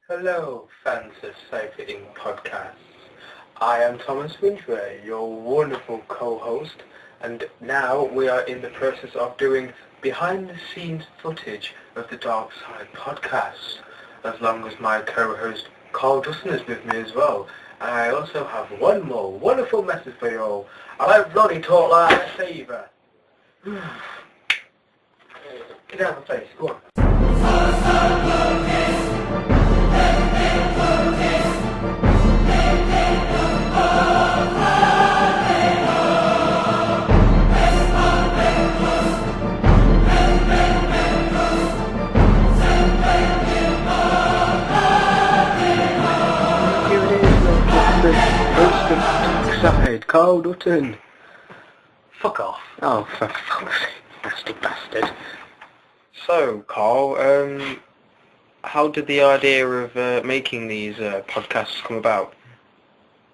Hello, fans of Scyther podcasts. I am Thomas Winchway, your wonderful co-host, and now we are in the process of doing behind-the-scenes footage of the Darkside podcast, as long as my co-host Carl Dustin is with me as well. And I also have one more wonderful message for you all. I don't bloody talk like a saver. Get out of my face, go on. Host of Darkside, Carl Dutton. Fuck off. Oh, for fuck's sake, nasty bastard. So, Carl, how did the idea of making these podcasts come about?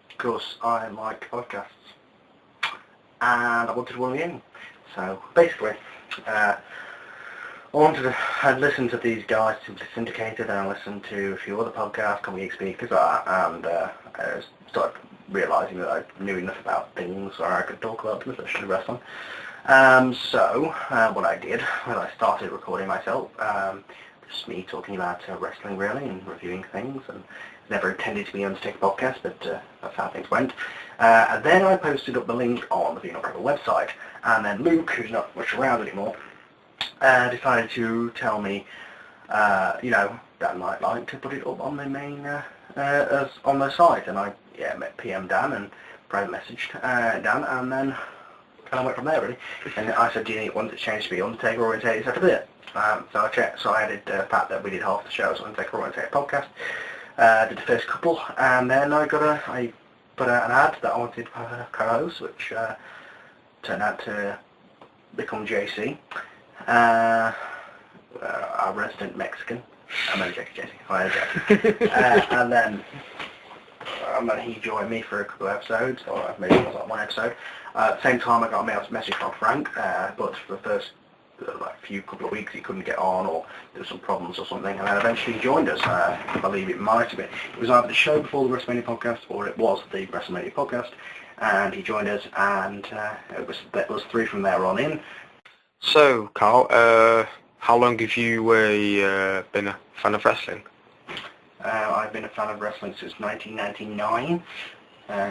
Because I like podcasts. And I wanted one again. So, basically, I'd listened to these guys, Simply Syndicated, and I listened to a few other podcasts, Comedy Geek Speakers, and I started realising that I knew enough about things where I could talk about them, especially wrestling. So what I did was I started recording myself, just me talking about wrestling really, and reviewing things, and never intended to be on Stick podcast, but that's how things went. And then I posted up the link on the Venal Rebel website, and then Luke, who's not much around anymore, decided to tell me, that I might like to put it up on the main, on the site, and I met PM Dan and private messaged Dan, and then kind of went from there really. And I said, do you want it to change to be Undertaker orientated? He said, it. So I added the fact that we did half the shows on Undertaker orientated podcast, did the first couple, and then I put out an ad that I wanted to co-host, which turned out to become JC. Our resident Mexican. I'm only joking, JC. And then he joined me for a couple of episodes, or maybe it was like one episode. At the same time, I got a message from Frank, but for the first couple of weeks he couldn't get on, or there were some problems or something, and then eventually he joined us. I believe it might have been. It was either the show before the WrestleMania podcast, or it was the WrestleMania podcast, and he joined us, and it was 3 from there on in. So, Carl, how long have you been a fan of wrestling? I've been a fan of wrestling since 1999,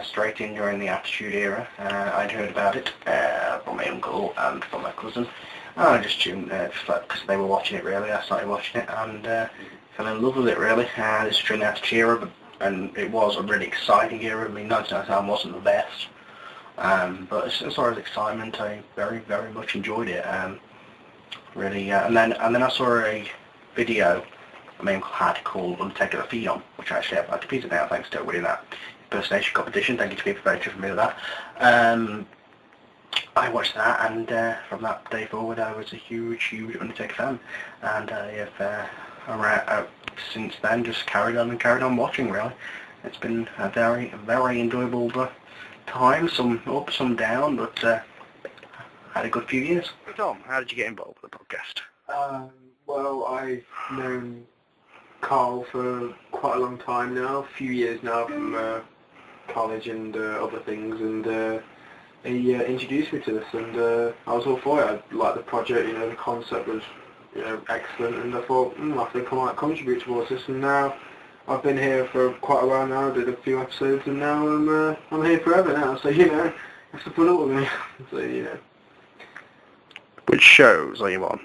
straight in during the Attitude Era. I'd heard about it from my uncle and from my cousin. I just tuned, because they were watching it really, I started watching it and fell in love with it really. This was during the Attitude Era, and it was a really exciting era. I mean, 1999 wasn't the best. But as far as excitement, I very, very much enjoyed it. Really, and then I saw a video my uncle had called Undertaker the Phenom, which I actually have at computer now thanks to winning that impersonation competition. Thank you to people very familiar with that. I watched that, and from that day forward, I was a huge Undertaker fan, and I have since then just carried on watching. Really, it's been a very, very enjoyable time, some up, some down, but had a good few years. Tom, how did you get involved with the podcast? Well, I've known Carl for quite a long time now, a few years now from college and other things, and he introduced me to this, and I was all for it. I liked the project, the concept was excellent, and I thought, I think I might contribute towards this, and now I've been here for quite a while now, did a few episodes, and now I'm here forever now, so you have to put up with me. So Which shows are you on?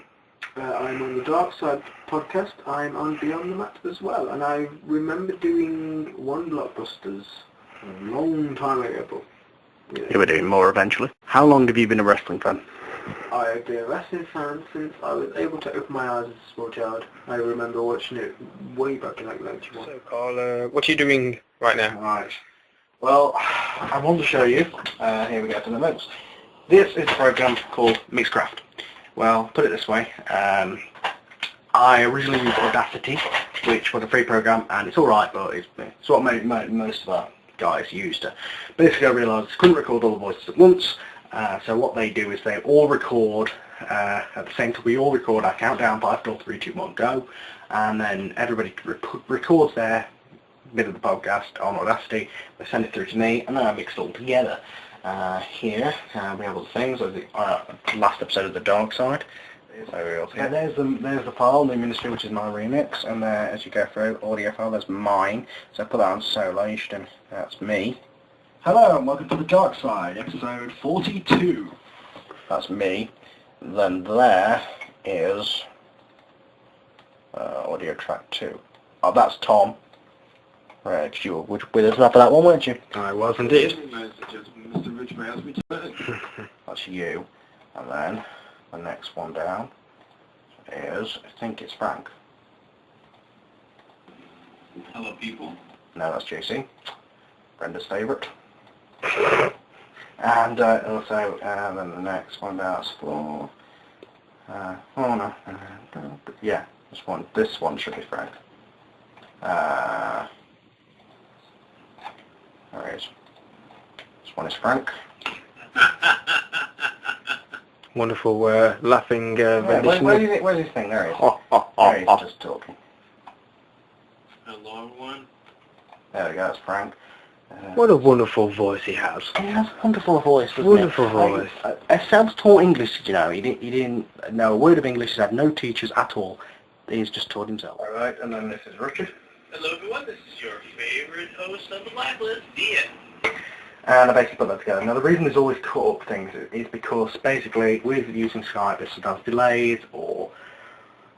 I'm on the Darkside podcast. I'm on Beyond the Mat as well, and I remember doing one Blockbusters a long time ago, but You were doing more eventually. How long have you been a wrestling fan? I've been a wrestling fan since I was able to open my eyes as a small child. I remember watching it way back in 91. So Carl, what are you doing right now? Right. Well, I want to show you, here we go to the notes. This is a program called Mixcraft. Well, put it this way, I originally used Audacity, which was a free program, and it's alright, but it's what most of our guys used. Basically, I realised I couldn't record all the voices at once, so what they do is they all record at the same time we all record our countdown, 5, 4, 3, 2, 1, go, and then everybody records their bit of the podcast on Audacity, they send it through to me, and then I mix it all together. Here we have all the things, like the last episode of the Darkside. So there's the file, New Ministry, which is my remix, and there, as you go through, audio file, there's mine. So I put that on solo, you should, that's me. Hello and welcome to the Darkside, episode 42. That's me. Then there is audio track 2. Oh, that's Tom. Right, 'cause you were with us for that one, weren't you? I was indeed. That's you. And then the next one down is, I think it's Frank. Hello, people. No, that's JC. Brenda's favourite. And also, then the next one down's for, oh no, yeah, this one should be Frank. There he is. This one is Frank. Wonderful laughing rendition. Where's his thing? There he is. There he is, just talking. Hello, everyone. There we go, that's Frank. What a wonderful voice he has. He has a wonderful voice, doesn't Wonderful voice. A self-taught English, you know. He didn't know a word of English. He's had no teachers at all. He's just taught himself. All right, and then this is Richard. Hello, everyone. This is your favorite host of the Blacklist, Ian. And I basically put that together. Now the reason there's always cut up things is because basically with using Skype, there's sometimes delays or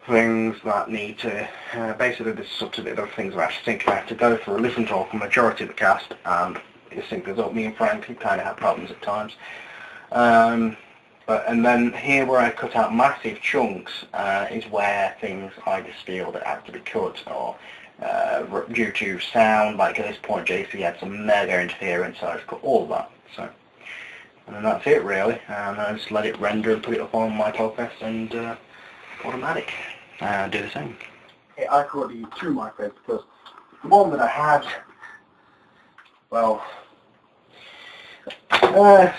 things that need to, basically this is up to the other things I actually think I have to go through, listen to a majority of the cast, and it syncs us up. Me and Frank, we kind of have problems at times. And then here where I cut out massive chunks is where things I just feel that have to be cut, or due to sound, like at this point JC had some mega interference, so I just cut all of that. So, and then that's it really, and I just let it render and put it up on my podcast and automatic. Do the same. I could use 2 microphones because the one that I had, well,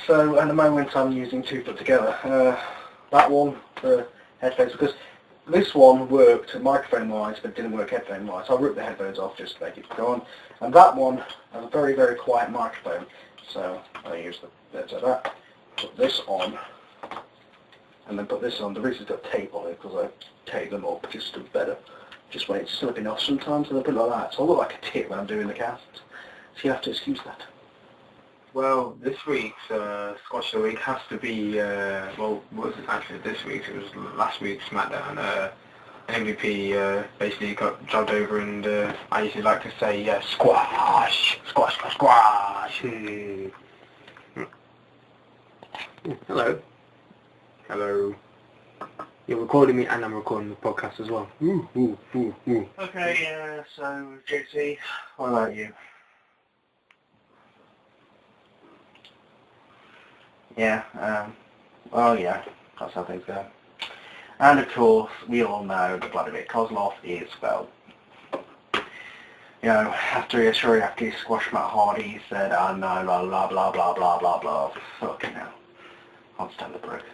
so at the moment I'm using 2 put together. That one for headphones, because this one worked microphone-wise but didn't work headphone-wise. So I ripped the headphones off just to make it go on. And that one has a very, very quiet microphone, so I use the bits of that. Put this on, and then put this on. The reason it's got tape on it because I tape them up just to better, just when it's slipping off sometimes, and I put it like that. So I look like a tit when I'm doing the cast. So you have to excuse that. Well, this week's Squash of the Week has to be, well, it wasn't actually this week's, it was last week's SmackDown. MVP basically got jobbed over, and I usually like to say squash, squash, squash, squash. Hello. Hello. You're recording me and I'm recording the podcast as well. Okay, so JC, what about you? Yeah, well yeah, that's how things go. And of course, we all know that Vladimir Kozlov is, well, you know, after he squashed Matt Hardy, he said, oh no, blah blah blah blah blah blah blah. Fucking hell. I'll stand the brick.